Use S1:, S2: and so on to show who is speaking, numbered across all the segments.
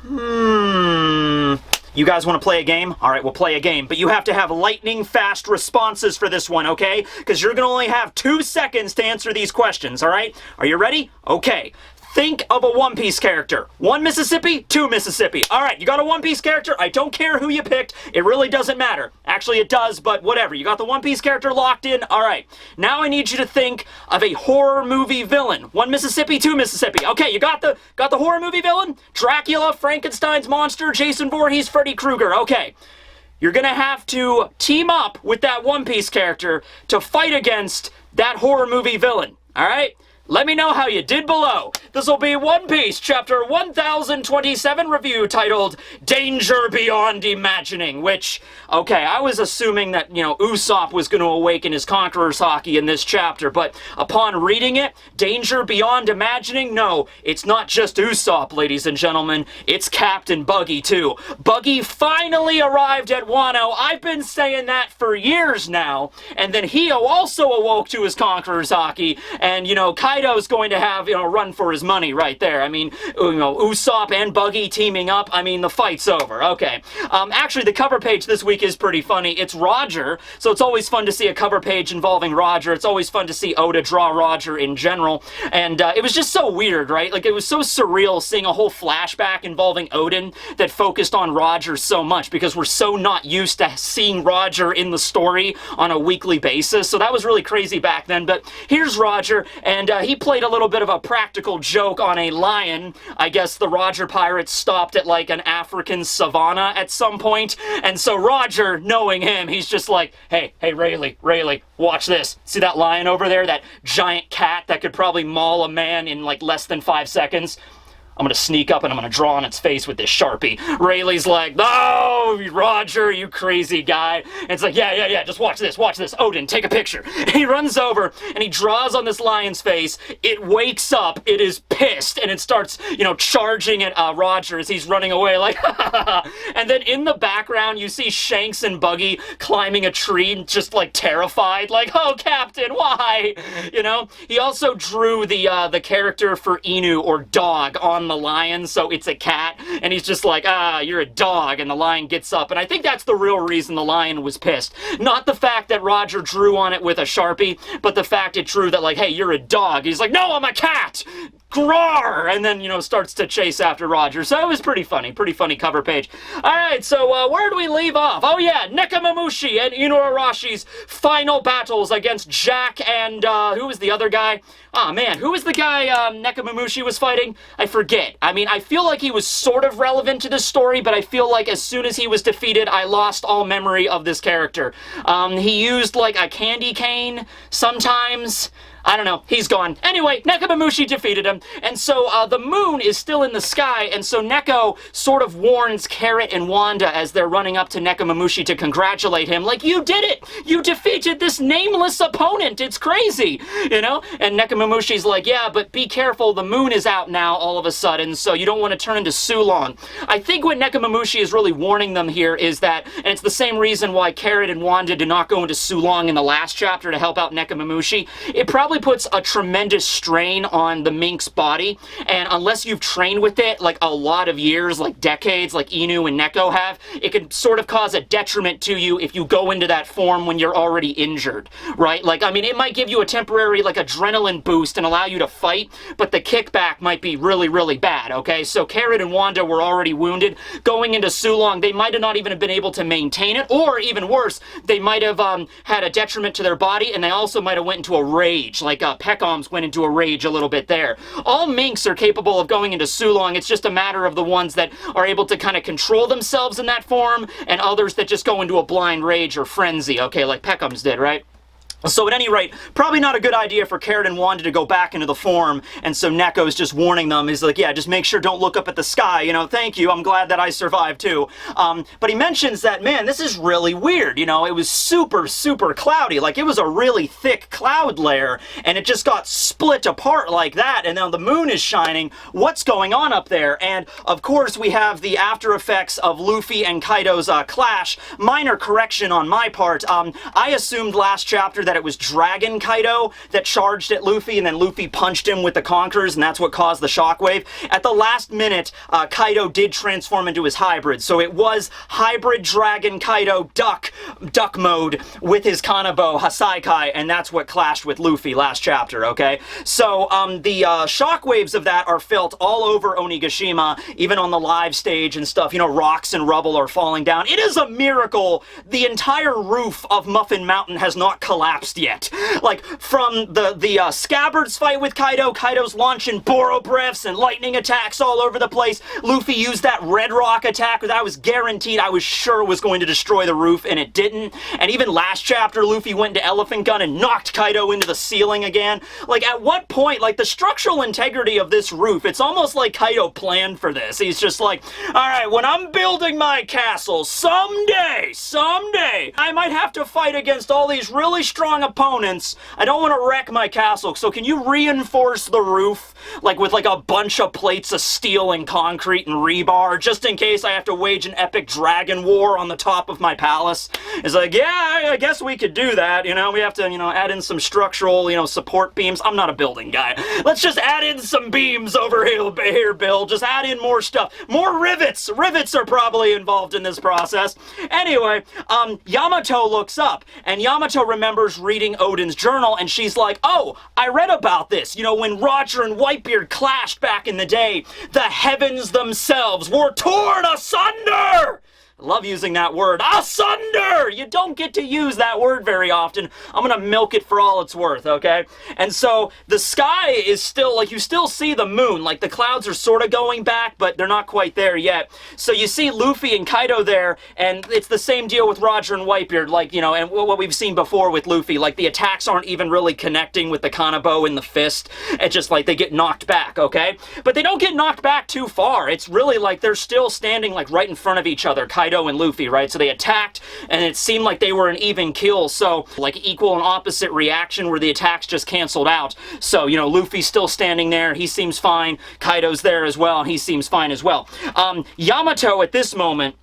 S1: You guys want to play a game? All right, we'll play a game. But you have to have lightning-fast responses for this one, okay? Because you're going to only have 2 seconds to answer these questions, all right? Are you ready? Okay. Think of a One Piece character. 1 Mississippi, 2 Mississippi. All right, you got a One Piece character. I don't care who you picked. It really doesn't matter. Actually, it does, but whatever. You got the One Piece character locked in. All right. Now I need you to think of a horror movie villain. 1 Mississippi, 2 Mississippi. Okay, you got the horror movie villain? Dracula, Frankenstein's monster, Jason Voorhees, Freddy Krueger. Okay. You're going to have to team up with that One Piece character to fight against that horror movie villain. All right? Let me know how you did below. This will be One Piece Chapter 1027 review titled Danger Beyond Imagining, which, okay, I was assuming that, Usopp was going to awaken his Conqueror's Haki in this chapter, but upon reading it, Danger Beyond Imagining, no, it's not just Usopp, ladies and gentlemen, it's Captain Buggy, too. Buggy finally arrived at Wano. I've been saying that for years now, and then Hio also awoke to his Conqueror's Haki, and, Kaido's going to have, a run for his money right there. I mean, Usopp and Buggy teaming up, I mean, the fight's over. Okay. Actually, the cover page this week is pretty funny. It's Roger, so it's always fun to see a cover page involving Roger. It's always fun to see Oda draw Roger in general, and it was just so weird, right? Like, it was so surreal seeing a whole flashback involving Odin that focused on Roger so much, because we're so not used to seeing Roger in the story on a weekly basis, so that was really crazy back then. But here's Roger, and he played a little bit of a practical joke on a lion. I guess the Roger pirates stopped at like an African savanna at some point, and so Roger, knowing him, he's just like, hey, Rayleigh, watch this. See that lion over there? That giant cat that could probably maul a man in like less than 5 seconds? I'm going to sneak up and I'm going to draw on its face with this Sharpie. Rayleigh's like, no, Roger, you crazy guy. And it's like, yeah, just watch this. Odin, take a picture. And he runs over and he draws on this lion's face. It wakes up, it is pissed, and it starts, charging at Roger as he's running away like, and then in the background you see Shanks and Buggy climbing a tree, just like terrified, like, oh, Captain, why? He also drew the character for Inu, or dog, on the lion, so it's a cat, and he's just like, you're a dog, and the lion gets up, and I think that's the real reason the lion was pissed. Not the fact that Roger drew on it with a Sharpie, but the fact it drew that, like, hey, you're a dog. He's like, no, I'm a cat! Grawr! And then, starts to chase after Roger. So it was pretty funny cover page. Alright, so where do we leave off? Oh yeah, Nekomamushi and Inuarashi's final battles against Jack and, who was the other guy? Oh man, who was the guy Nekomamushi was fighting? I forget. I mean, I feel like he was sort of relevant to this story, but I feel like as soon as he was defeated, I lost all memory of this character. He used, like, a candy cane sometimes. I don't know, he's gone. Anyway, Nekomamushi defeated him, and so the moon is still in the sky, and so Neko sort of warns Carrot and Wanda as they're running up to Nekomamushi to congratulate him, like, you did it! You defeated this nameless opponent! It's crazy! And Nekomamushi's like, yeah, but be careful, the moon is out now all of a sudden, so you don't want to turn into Sulong. I think what Nekomamushi is really warning them here is that, and it's the same reason why Carrot and Wanda did not go into Sulong in the last chapter to help out Nekomamushi, it probably puts a tremendous strain on the Mink's body, and unless you've trained with it like a lot of years, like decades, like Inu and Neko have, it can sort of cause a detriment to you if you go into that form when you're already injured, right? Like, I mean, it might give you a temporary, like, adrenaline boost and allow you to fight, but the kickback might be really, really bad, okay? So Carrot and Wanda were already wounded. Going into Sulong, they might have not even been able to maintain it, or even worse, they might have had a detriment to their body, and they also might have went into a rage, like Peckham's went into a rage a little bit there. All Minks are capable of going into Sulong. It's just a matter of the ones that are able to kind of control themselves in that form, and others that just go into a blind rage or frenzy, okay, like Peckham's did, right? So at any rate, probably not a good idea for Carrot and Wanda to go back into the form, and so Neko's just warning them. He's like, yeah, just make sure don't look up at the sky, thank you, I'm glad that I survived too. But he mentions that, man, this is really weird, it was super, super cloudy, like it was a really thick cloud layer, and it just got split apart like that, and now the moon is shining. What's going on up there? And of course we have the after effects of Luffy and Kaido's clash. Minor correction on my part, I assumed last chapter that that it was Dragon Kaido that charged at Luffy, and then Luffy punched him with the Conquerors, and that's what caused the shockwave. At the last minute, Kaido did transform into his hybrid, so it was Hybrid Dragon Kaido Duck mode with his Kanabo Hasaikai, and that's what clashed with Luffy last chapter, okay? So, the shockwaves of that are felt all over Onigashima, even on the live stage and stuff. You know, rocks and rubble are falling down. It is a miracle the entire roof of Muffin Mountain has not collapsed yet. Like, from the Scabbards fight with Kaido, Kaido's launching Boro Breaths and lightning attacks all over the place. Luffy used that Red Rock attack that I was guaranteed, I was sure was going to destroy the roof, and it didn't. And even last chapter, Luffy went into Elephant Gun and knocked Kaido into the ceiling again. Like, at what point, like, the structural integrity of this roof, it's almost like Kaido planned for this. He's just like, alright, when I'm building my castle, someday, I might have to fight against all these really strong opponents. I don't want to wreck my castle, so can you reinforce the roof, like, with, like, a bunch of plates of steel and concrete and rebar, just in case I have to wage an epic dragon war on the top of my palace? It's like, yeah, I guess we could do that, you know, we have to, you know, add in some structural, you know, support beams. I'm not a building guy. Let's just add in some beams over here, Bill. Just add in more stuff. More rivets. Rivets are probably involved in this process. Anyway, Yamato looks up, and Yamato remembers reading Odin's journal, and she's like, oh, I read about this. You know, when Roger and Whitebeard clashed back in the day, the heavens themselves were torn asunder! Love using that word. Asunder! You don't get to use that word very often. I'm gonna milk it for all it's worth, okay? And so, the sky is still, like, you still see the moon. Like, the clouds are sort of going back, but they're not quite there yet. So you see Luffy and Kaido there, and it's the same deal with Roger and Whitebeard, like, you know, and what we've seen before with Luffy. Like, the attacks aren't even really connecting with the Kanabo and the fist. It's just like they get knocked back, okay? But they don't get knocked back too far. It's really like they're still standing, like, right in front of each other. Kaido and Luffy, right? So they attacked, and it seemed like they were an even kill, so, like, equal and opposite reaction where the attacks just canceled out. So, you know, Luffy's still standing there, he seems fine, Kaido's there as well, and he seems fine as well. Yamato, at this moment,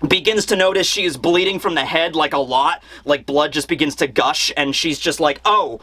S1: begins to notice she is bleeding from the head, like, a lot. Like, blood just begins to gush, and she's just like, oh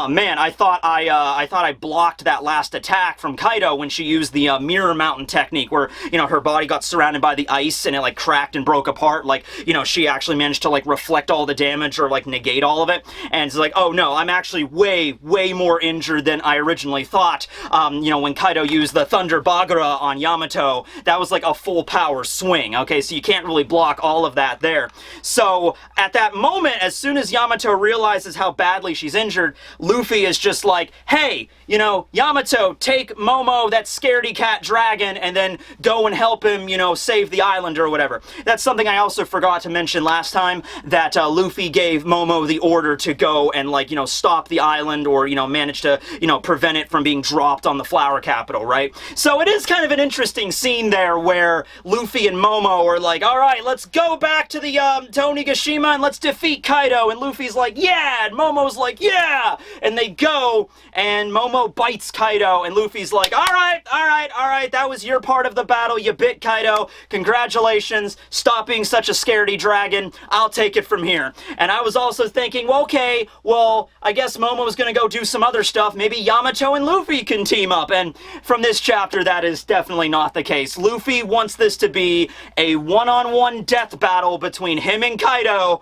S1: man, I thought I blocked that last attack from Kaido when she used the Mirror Mountain technique, where, you know, her body got surrounded by the ice and it, like, cracked and broke apart. Like, you know, she actually managed to, like, reflect all the damage or, like, negate all of it. And it's like, oh no, I'm actually way more injured than I originally thought. You know, when Kaido used the Thunder Bagura on Yamato, that was like a full power swing, okay? So you can't really block all of that there. So, at that moment, as soon as Yamato realizes how badly she's injured, Luffy is just like, hey, you know, Yamato, take Momo, that scaredy cat dragon, and then go and help him, you know, save the island or whatever. That's something I also forgot to mention last time, that Luffy gave Momo the order to go and, like, you know, stop the island, or, you know, manage to, you know, prevent it from being dropped on the flower capital, right? So it is kind of an interesting scene there where Luffy and Momo are like, alright, let's go back to the, to Onigashima and let's defeat Kaido, and Luffy's like, yeah, and Momo's like, yeah, and they go, and Momo bites Kaido, and Luffy's like, alright, that was your part of the battle, you bit Kaido, congratulations, stop being such a scaredy dragon, I'll take it from here. And I was also thinking, well, okay, well, I guess Momo's gonna go do some other stuff, maybe Yamato and Luffy can team up, and from this chapter, that is definitely not the case. Luffy wants this to be a one-on-one death battle between him and Kaido.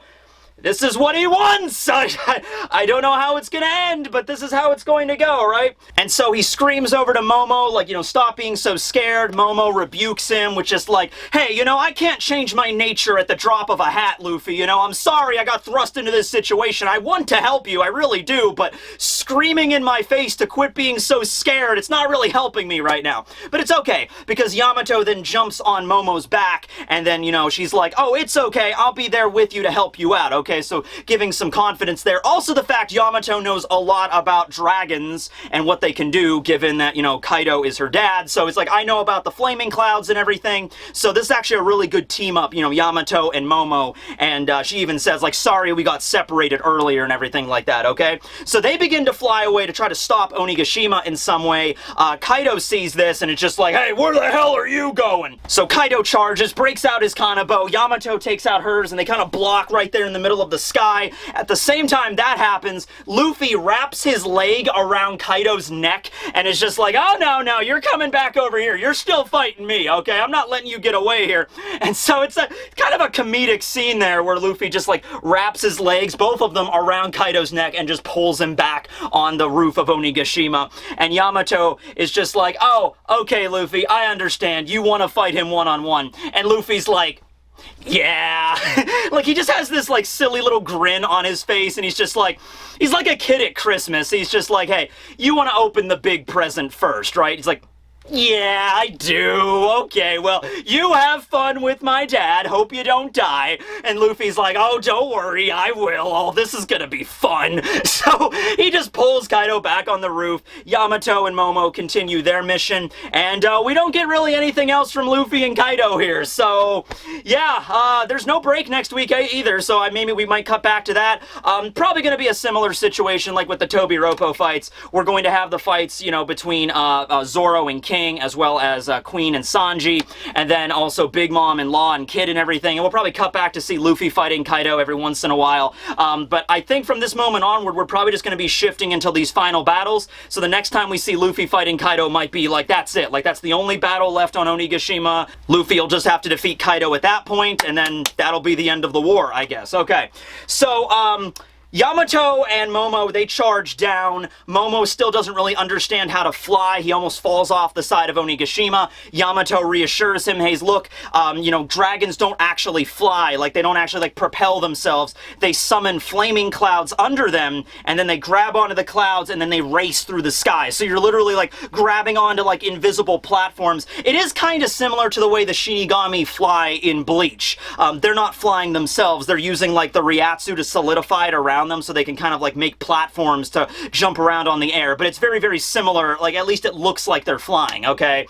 S1: This is what he wants! I don't know how it's gonna end, but this is how it's going to go, right? And so he screams over to Momo, like, you know, stop being so scared. Momo rebukes him, which is like, hey, you know, I can't change my nature at the drop of a hat, Luffy, you know, I'm sorry I got thrust into this situation. I want to help you, I really do, but screaming in my face to quit being so scared, it's not really helping me right now. But it's okay, because Yamato then jumps on Momo's back, and then, you know, she's like, oh, it's okay, I'll be there with you to help you out, okay? So giving some confidence there. Also the fact Yamato knows a lot about dragons and what they can do, given that, you know, Kaido is her dad. So it's like, I know about the flaming clouds and everything. So this is actually a really good team up, you know, Yamato and Momo. And she even says, like, sorry we got separated earlier and everything like that, okay? So they begin to fly away to try to stop Onigashima in some way. Kaido sees this and it's just like, hey, where the hell are you going? So Kaido charges, breaks out his Kanabo, Yamato takes out hers, and they kind of block right there in the middle middle of the sky. At the same time that happens, Luffy wraps his leg around Kaido's neck and is just like, oh no, you're coming back over here. You're still fighting me, okay? I'm not letting you get away here. And so it's a kind of a comedic scene there where Luffy just like wraps his legs, both of them around Kaido's neck, and just pulls him back on the roof of Onigashima. And Yamato is just like, oh, okay, Luffy, I understand. You want to fight him one-on-one. And Luffy's like, yeah. Like, he just has this, like, silly little grin on his face, and he's just like, he's like a kid at Christmas. He's just like, hey, you want to open the big present first, right? He's like, yeah, I do. Okay, well, you have fun with my dad. Hope you don't die. And Luffy's like, oh, don't worry, I will. Oh, this is gonna be fun. So he just pulls Kaido back on the roof. Yamato and Momo continue their mission, and we don't get really anything else from Luffy and Kaido here. So, yeah, there's no break next week either, so maybe we might cut back to that. Probably gonna be a similar situation like with the Tobi Roppo fights. We're going to have the fights, you know, between Zoro and King, as well as Queen and Sanji, and then also Big Mom and Law and Kid and everything, and we'll probably cut back to see Luffy fighting Kaido every once in a while, but I think from this moment onward, we're probably just going to be shifting until these final battles, so the next time we see Luffy fighting Kaido might be like, that's it, like that's the only battle left on Onigashima. Luffy will just have to defeat Kaido at that point, and then that'll be the end of the war, I guess. Okay, so, Yamato and Momo, they charge down. Momo still doesn't really understand how to fly. He almost falls off the side of Onigashima. Yamato reassures him, hey, look, you know, dragons don't actually fly. Like, they don't actually, like, propel themselves. They summon flaming clouds under them, and then they grab onto the clouds, and then they race through the sky. So you're literally, like, grabbing onto, like, invisible platforms. It is kind of similar to the way the Shinigami fly in Bleach. They're not flying themselves. They're using, like, the Ryatsu to solidify it around them so they can kind of like make platforms to jump around on the air, but it's very, very similar, like at least it looks like they're flying, okay?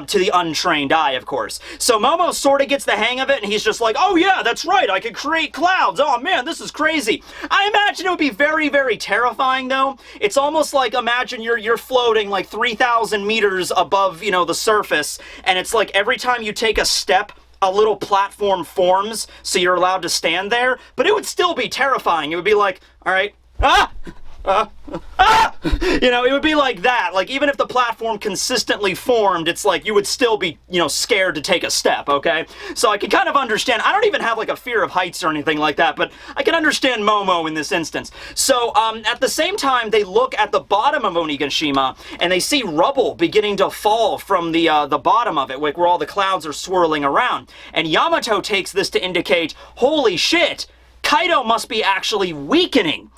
S1: To the untrained eye, of course. So Momo sort of gets the hang of it, and he's just like, oh yeah, that's right, I can create clouds, oh man, this is crazy. I imagine it would be very, very terrifying though. It's almost like, imagine you're floating like 3,000 meters above, you know, the surface, and it's like every time you take a step, a little platform forms, so you're allowed to stand there, but it would still be terrifying. It would be like, all right, you know, it would be like that. Like, even if the platform consistently formed, it's like you would still be, you know, scared to take a step, okay? So I can kind of understand. I don't even have like a fear of heights or anything like that, but I can understand Momo in this instance. So at the same time, they look at the bottom of Onigashima, and they see rubble beginning to fall from the bottom of it, like where all the clouds are swirling around. And Yamato takes this to indicate, holy shit, Kaido must be actually weakening.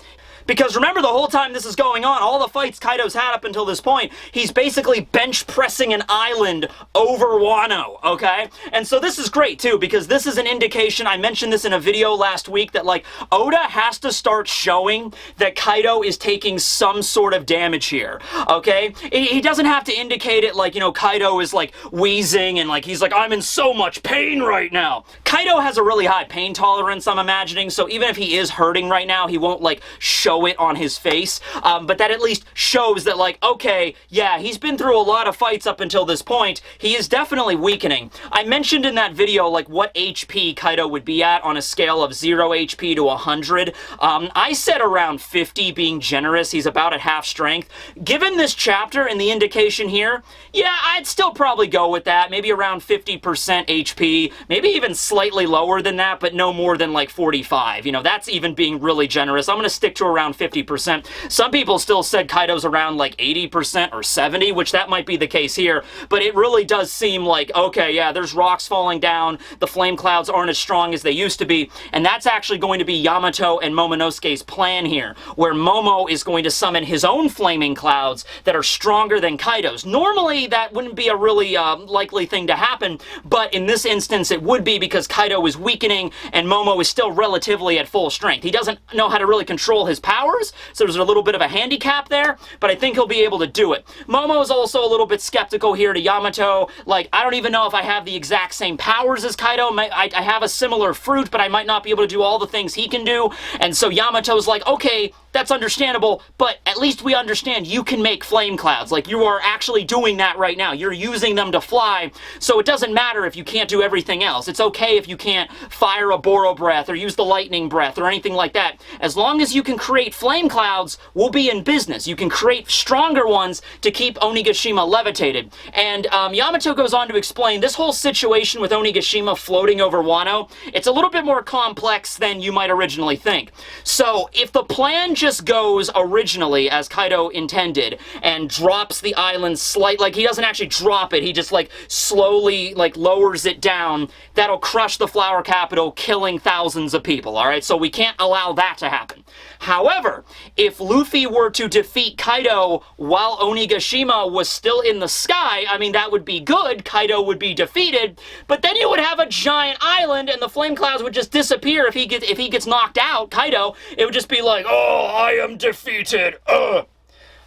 S1: Because remember, the whole time this is going on, all the fights Kaido's had up until this point, he's basically bench pressing an island over Wano, okay? And so this is great, too, because this is an indication, I mentioned this in a video last week, that, like, Oda has to start showing that Kaido is taking some sort of damage here, okay? He doesn't have to indicate it like, you know, Kaido is, like, wheezing and, like, he's like, I'm in so much pain right now. Kaido has a really high pain tolerance, I'm imagining, so even if he is hurting right now, he won't, like, show it on his face, but that at least shows that, like, okay, yeah, he's been through a lot of fights up until this point. He is definitely weakening. I mentioned in that video, like, what HP Kaido would be at on a scale of 0 HP to 100. I said around 50, being generous. He's about at half strength. Given this chapter and the indication here, yeah, I'd still probably go with that. Maybe around 50% HP, maybe even slightly lower than that, but no more than, like, 45. You know, that's even being really generous. I'm going to stick to around 50%. Some people still said Kaido's around like 80% or 70, which that might be the case here, but it really does seem like, okay, yeah, there's rocks falling down, the flame clouds aren't as strong as they used to be, and that's actually going to be Yamato and Momonosuke's plan here, where Momo is going to summon his own flaming clouds that are stronger than Kaido's. Normally, that wouldn't be a really likely thing to happen, but in this instance, it would be because Kaido is weakening and Momo is still relatively at full strength. He doesn't know how to really control his powers, so there's a little bit of a handicap there, but I think he'll be able to do it. Momo is also a little bit skeptical here to Yamato. Like, I don't even know if I have the exact same powers as Kaido. I have a similar fruit, but I might not be able to do all the things he can do. And so Yamato's like, okay, that's understandable, but at least we understand you can make flame clouds. Like, you are actually doing that right now. You're using them to fly, so it doesn't matter if you can't do everything else. It's okay if you can't fire a Boro breath or use the lightning breath or anything like that. As long as you can create flame clouds, we'll be in business. You can create stronger ones to keep Onigashima levitated. And Yamato goes on to explain this whole situation with Onigashima floating over Wano. It's a little bit more complex than you might originally think. So if the plan just goes originally as Kaido intended and drops the island like he doesn't actually drop it, he just like slowly like lowers it down, that'll crush the flower capital, killing thousands of people, alright? So we can't allow that to happen. However, if Luffy were to defeat Kaido while Onigashima was still in the sky, I mean, that would be good. Kaido would be defeated, but then you would have a giant island and the flame clouds would just disappear if he gets knocked out, Kaido. It would just be like, oh, I am defeated,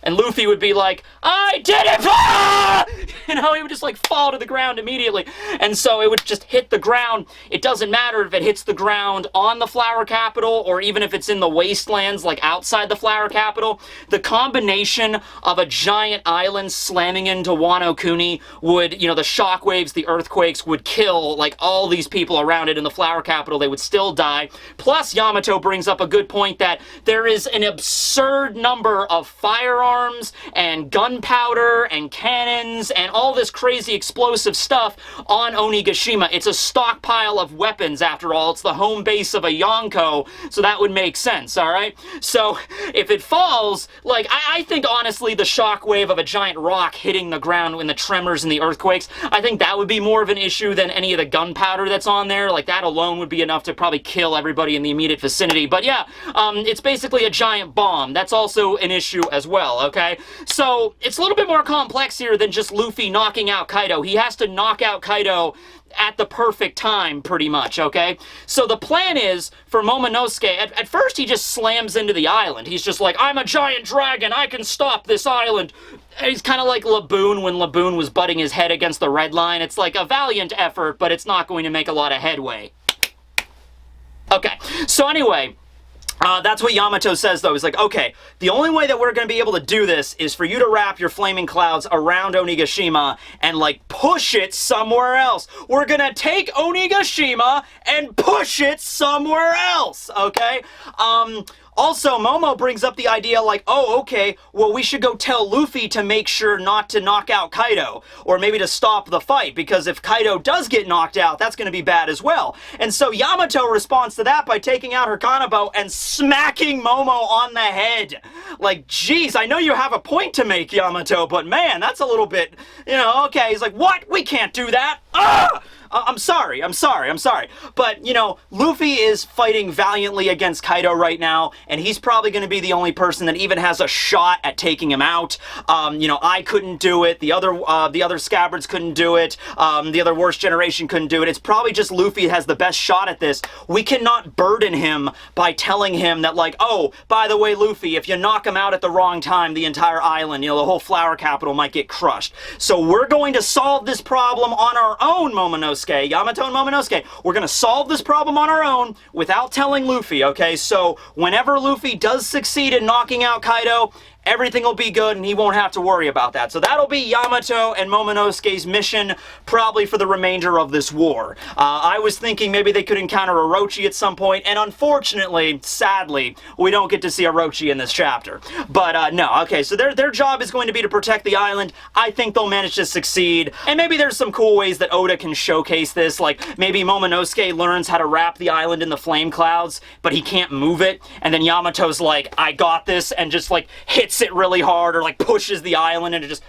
S1: And Luffy would be like, I did it! Ah! You know, he would just like fall to the ground immediately. And so it would just hit the ground. It doesn't matter if it hits the ground on the flower capital or even if it's in the wastelands like outside the flower capital. The combination of a giant island slamming into Wano Kuni would, you know, the shockwaves, the earthquakes would kill like all these people around it in the flower capital. They would still die. Plus, Yamato brings up a good point that there is an absurd number of firearms and gunpowder and cannons and all this crazy explosive stuff on Onigashima. It's a stockpile of weapons, after all. It's the home base of a Yonko, so that would make sense, alright? So, if it falls, like, I think, honestly, the shockwave of a giant rock hitting the ground when the tremors and the earthquakes, I think that would be more of an issue than any of the gunpowder that's on there. Like, that alone would be enough to probably kill everybody in the immediate vicinity. But yeah, it's basically a giant bomb. That's also an issue as well, okay? So, it's a little bit more complex here than just Luffy knocking out Kaido. He has to knock out Kaido at the perfect time, pretty much, okay? So the plan is, for Momonosuke, at first he just slams into the island. He's just like, I'm a giant dragon, I can stop this island. He's kind of like Laboon when Laboon was butting his head against the red line. It's like a valiant effort, but it's not going to make a lot of headway. Okay, so anyway, that's what Yamato says, though. He's like, okay, the only way that we're going to be able to do this is for you to wrap your flaming clouds around Onigashima and, like, push it somewhere else. We're going to take Onigashima and push it somewhere else, okay? Also, Momo brings up the idea like, oh, okay, well, we should go tell Luffy to make sure not to knock out Kaido, or maybe to stop the fight, because if Kaido does get knocked out, that's going to be bad as well. And so Yamato responds to that by taking out her kanabo and smacking Momo on the head. Like, geez, I know you have a point to make, Yamato, but man, that's a little bit, you know, okay. He's like, what? We can't do that. Ah! I'm sorry. But, you know, Luffy is fighting valiantly against Kaido right now, and he's probably going to be the only person that even has a shot at taking him out. You know, I couldn't do it. The other scabbards couldn't do it. The other worst generation couldn't do it. It's probably just Luffy has the best shot at this. We cannot burden him by telling him that, like, oh, by the way, Luffy, if you knock him out at the wrong time, the entire island, you know, the whole flower capital might get crushed. So we're going to solve this problem on our own, Momonosuke. Yamato and Momonosuke, we're going to solve this problem on our own without telling Luffy, okay? So whenever Luffy does succeed in knocking out Kaido, everything will be good and he won't have to worry about that. So that'll be Yamato and Momonosuke's mission probably for the remainder of this war. I was thinking maybe they could encounter Orochi at some point, and unfortunately, sadly, we don't get to see Orochi in this chapter. But no, okay, so their job is going to be to protect the island. I think they'll manage to succeed, and maybe there's some cool ways that Oda can showcase this, like maybe Momonosuke learns how to wrap the island in the flame clouds, but he can't move it, and then Yamato's like, I got this, and just like hits it really hard, or like pushes the island and it just,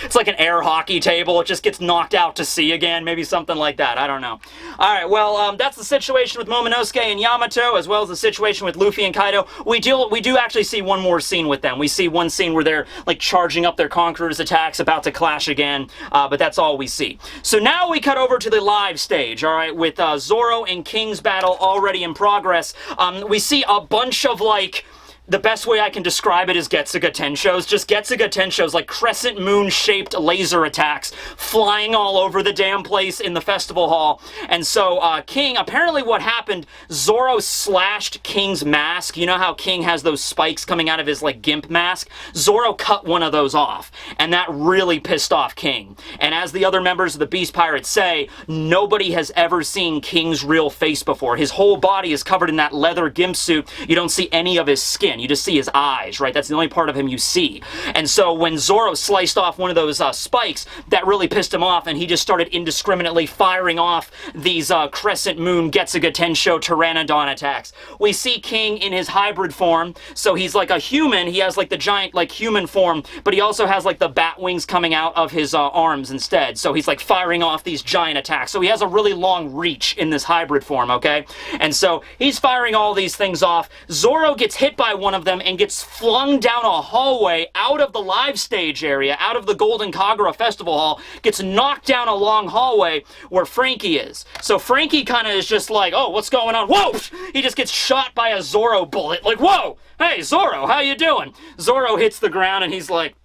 S1: it's like an air hockey table, it just gets knocked out to sea again, maybe something like that, I don't know. Alright, well, that's the situation with Momonosuke and Yamato, as well as the situation with Luffy and Kaido. We do actually see one more scene with them. We see one scene where they're like charging up their Conqueror's attacks, about to clash again, but that's all we see. So now we cut over to the live stage, alright, with Zoro and King's battle already in progress. We see a bunch of like the best way I can describe it is Getsuga Tenshos. Just Getsuga Tenshos, like crescent moon-shaped laser attacks flying all over the damn place in the festival hall. And so King, apparently what happened, Zoro slashed King's mask. You know how King has those spikes coming out of his like gimp mask? Zoro cut one of those off, and that really pissed off King. And as the other members of the Beast Pirates say, nobody has ever seen King's real face before. His whole body is covered in that leather gimp suit. You don't see any of his skin. You just see his eyes, right? That's the only part of him you see. And so when Zoro sliced off one of those spikes, that really pissed him off, and he just started indiscriminately firing off these crescent moon Getsuga Tensho Pteranodon attacks. We see King in his hybrid form, so he's like a human. He has like the giant like human form, but he also has like the bat wings coming out of his arms instead. So he's like firing off these giant attacks. So he has a really long reach in this hybrid form, okay? And so he's firing all these things off. Zoro gets hit by one of them and gets flung down a hallway out of the live stage area, out of the Golden Kagura Festival Hall, gets knocked down a long hallway where Frankie is. So Frankie kind of is just like, oh, what's going on? Whoa! He just gets shot by a Zoro bullet. Like, whoa! Hey, Zoro, how you doing? Zoro hits the ground and he's like,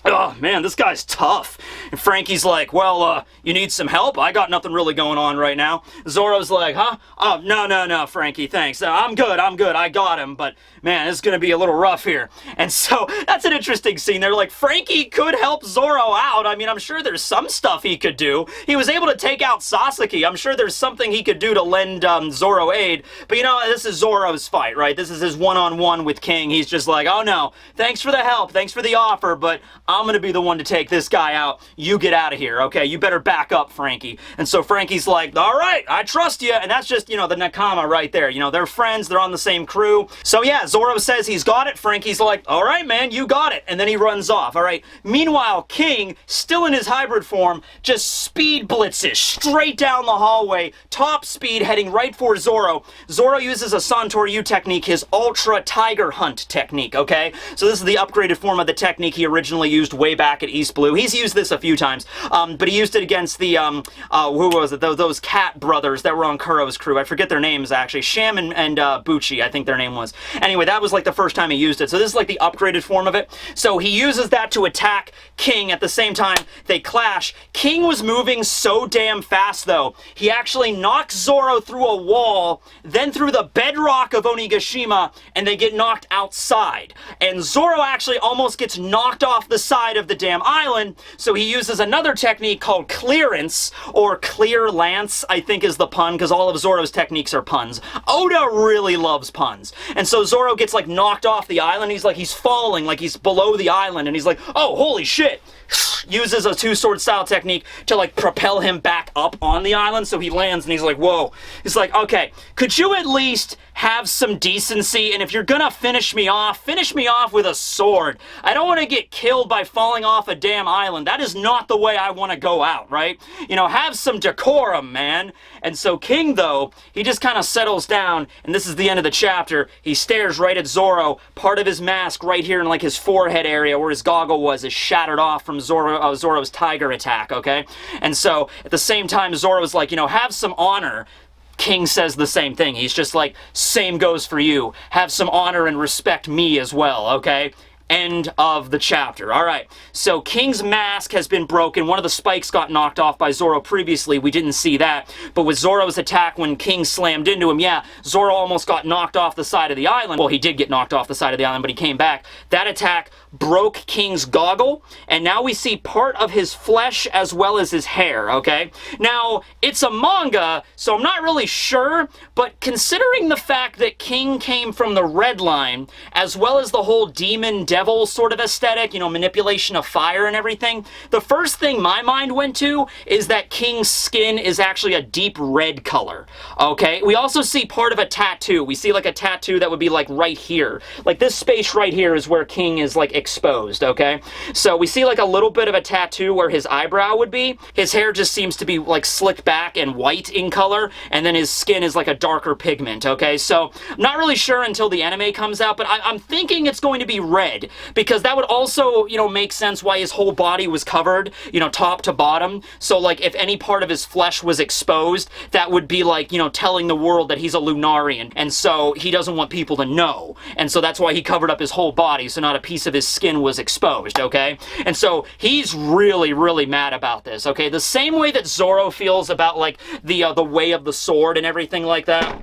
S1: oh, man, this guy's tough. And Frankie's like, well, you need some help? I got nothing really going on right now. Zoro's like, huh? Oh, no, Frankie, thanks. I'm good, I got him, but man, it's gonna be a little rough here. And so, that's an interesting scene. They're like, Frankie could help Zoro out. I mean, I'm sure there's some stuff he could do. He was able to take out Sasaki. I'm sure there's something he could do to lend Zoro aid. But you know, this is Zoro's fight, right? This is his one-on-one with King. He's just like, oh no, thanks for the help, thanks for the offer, but I'm gonna be the one to take this guy out. You get out of here, okay? You better back up, Frankie. And so Frankie's like, all right, I trust you. And that's just, you know, the Nakama right there. You know, they're friends, they're on the same crew. So yeah, Zoro says he's got it. Frankie's like, all right, man, you got it. And then he runs off, all right? Meanwhile, King, still in his hybrid form, just speed blitzes straight down the hallway, top speed, heading right for Zoro. Zoro uses a Santoryu technique, his Ultra Tiger Hunt technique, okay? So this is the upgraded form of the technique he originally used way back at East Blue. He's used this a few times, but he used it against the, who was it? Those cat brothers that were on Kuro's crew. I forget their names, actually. Sham and Bucci, I think their name was. Anyway, that was like the first time he used it. So this is like the upgraded form of it. So he uses that to attack King. At the same time, they clash. King was moving so damn fast, though. He actually knocks Zoro through a wall, then through the bedrock of Onigashima, and they get knocked outside. And Zoro actually almost gets knocked off the side of the damn island, so he uses another technique called clearance, or clear lance, I think is the pun, because all of Zoro's techniques are puns. Oda really loves puns. And so Zoro gets like knocked off the island. He's falling, like he's below the island, and he's like, oh, holy shit. Uses a two-sword style technique to like propel him back up on the island, so he lands and he's like, whoa. He's like, okay, could you at least have some decency, and if you're gonna finish me off with a sword. I don't want to get killed by falling off a damn island. That is not the way I want to go out, right? You know, have some decorum, man. And so King, though, he just kind of settles down, and this is the end of the chapter. He stares right at Zoro. Part of his mask right here in like his forehead area where his goggle was is shattered off from Zoro's tiger attack, okay? And so at the same time, Zoro's like, you know, have some honor. King says the same thing. He's just like, same goes for you. Have some honor and respect me as well, okay? End of the chapter. Alright, so King's mask has been broken. One of the spikes got knocked off by Zoro previously. We didn't see that. But with Zoro's attack when King slammed into him, yeah, Zoro almost got knocked off the side of the island. Well, he did get knocked off the side of the island, but he came back. That attack broke King's goggle, and now we see part of his flesh as well as his hair, okay? Now, it's a manga, so I'm not really sure, but considering the fact that King came from the Red Line, as well as the whole demon devil sort of aesthetic, you know, manipulation of fire and everything, the first thing my mind went to is that King's skin is actually a deep red color, okay? We also see part of a tattoo. We see like a tattoo that would be like right here. Like this space right here is where King is like exposed, okay? So we see like a little bit of a tattoo where his eyebrow would be. His hair just seems to be like slicked back and white in color, and then his skin is like a darker pigment, okay? So I'm not really sure until the anime comes out, but I'm thinking it's going to be red. blade, because that would also, you know, make sense why his whole body was covered, you know, top to bottom. So, like, if any part of his flesh was exposed, that would be like, you know, telling the world that he's a Lunarian, and so he doesn't want people to know. And so that's why he covered up his whole body, so not a piece of his skin was exposed, okay? And so he's really, really mad about this, okay? The same way that Zoro feels about, like, the way of the sword and everything like that.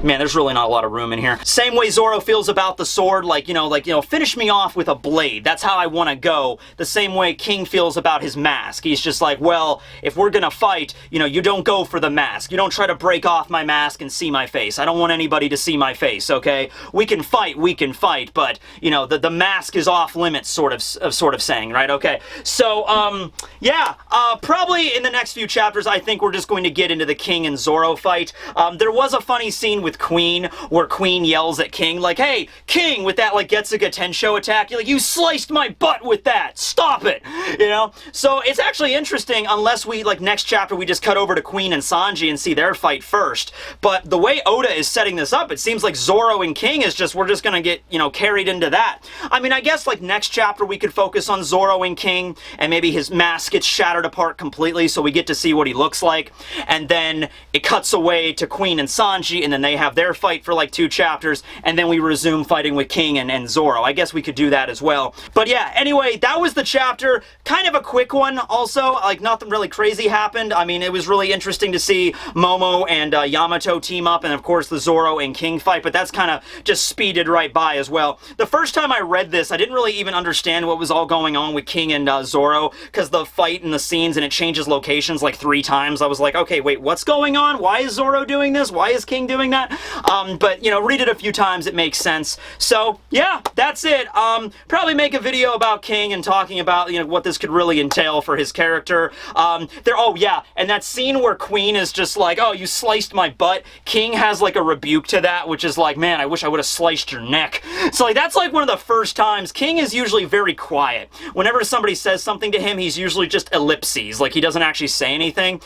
S1: Man, there's really not a lot of room in here. Same way Zoro feels about the sword, like, you know, finish me off with a blade. That's how I want to go. The same way King feels about his mask. He's just like, well, if we're gonna fight, you know, you don't go for the mask. You don't try to break off my mask and see my face. I don't want anybody to see my face, okay? We can fight, but, you know, the mask is off limits, sort of saying, right? Okay. So, yeah, probably in the next few chapters, I think we're just going to get into the King and Zoro fight. There was a funny scene with Queen, where Queen yells at King, like, hey, King, with that, like, Getsuga Tensho attack, you're like, you sliced my butt with that, stop it, you know? So it's actually interesting, unless we, like, next chapter, we just cut over to Queen and Sanji and see their fight first. But the way Oda is setting this up, it seems like Zoro and King is just, we're just gonna get, you know, carried into that. I mean, I guess, like, next chapter we could focus on Zoro and King, and maybe his mask gets shattered apart completely, so we get to see what he looks like, and then it cuts away to Queen and Sanji, and then they have their fight for like 2 chapters, and then we resume fighting with King and Zoro. I guess we could do that as well. But yeah, anyway, that was the chapter. Kind of a quick one also, like nothing really crazy happened. I mean, it was really interesting to see Momo and Yamato team up, and of course the Zoro and King fight, but that's kind of just speeded right by as well. The first time I read this, I didn't really even understand what was all going on with King and Zoro, because the fight and the scenes, and it changes locations like 3 times. I was like, okay, wait, what's going on? Why is Zoro doing this? Why is King doing that? But, you know, read it a few times, it makes sense. So, yeah, that's it. Probably make a video about King and talking about, you know, what this could really entail for his character. Oh, yeah, and that scene where Queen is just like, oh, you sliced my butt, King has, like, a rebuke to that, which is like, man, I wish I would have sliced your neck. So, like, that's, like, one of the first times. King is usually very quiet. Whenever somebody says something to him, he's usually just ellipses, like, he doesn't actually say anything.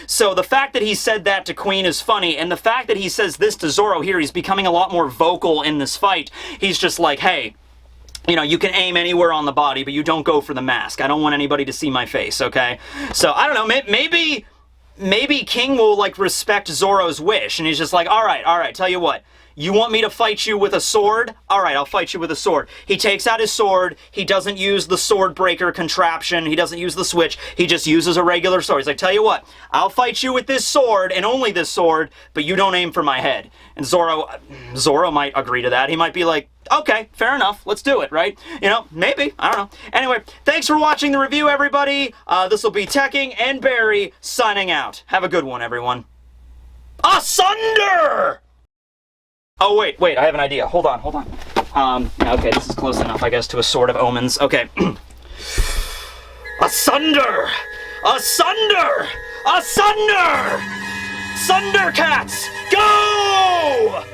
S1: So the fact that he said that to Queen is funny, and the fact that he says this to Zoro here, he's becoming a lot more vocal in this fight. He's just like, hey, you know, you can aim anywhere on the body, but you don't go for the mask. I don't want anybody to see my face, okay? So, I don't know, maybe King will, like, respect Zoro's wish, and he's just like, all right, tell you what. You want me to fight you with a sword? Alright, I'll fight you with a sword. He takes out his sword, he doesn't use the sword breaker contraption, he doesn't use the switch, he just uses a regular sword. He's like, tell you what, I'll fight you with this sword, and only this sword, but you don't aim for my head. And Zoro might agree to that. He might be like, okay, fair enough, let's do it, right? You know, maybe, I don't know. Anyway, thanks for watching the review, everybody. This will be Tekking and Barry signing out. Have a good one, everyone. Asunder! Oh, wait, I have an idea. Hold on. Okay, this is close enough, I guess, to a Sword of Omens. Okay. Asunder! Asunder! Asunder! Thundercats, go!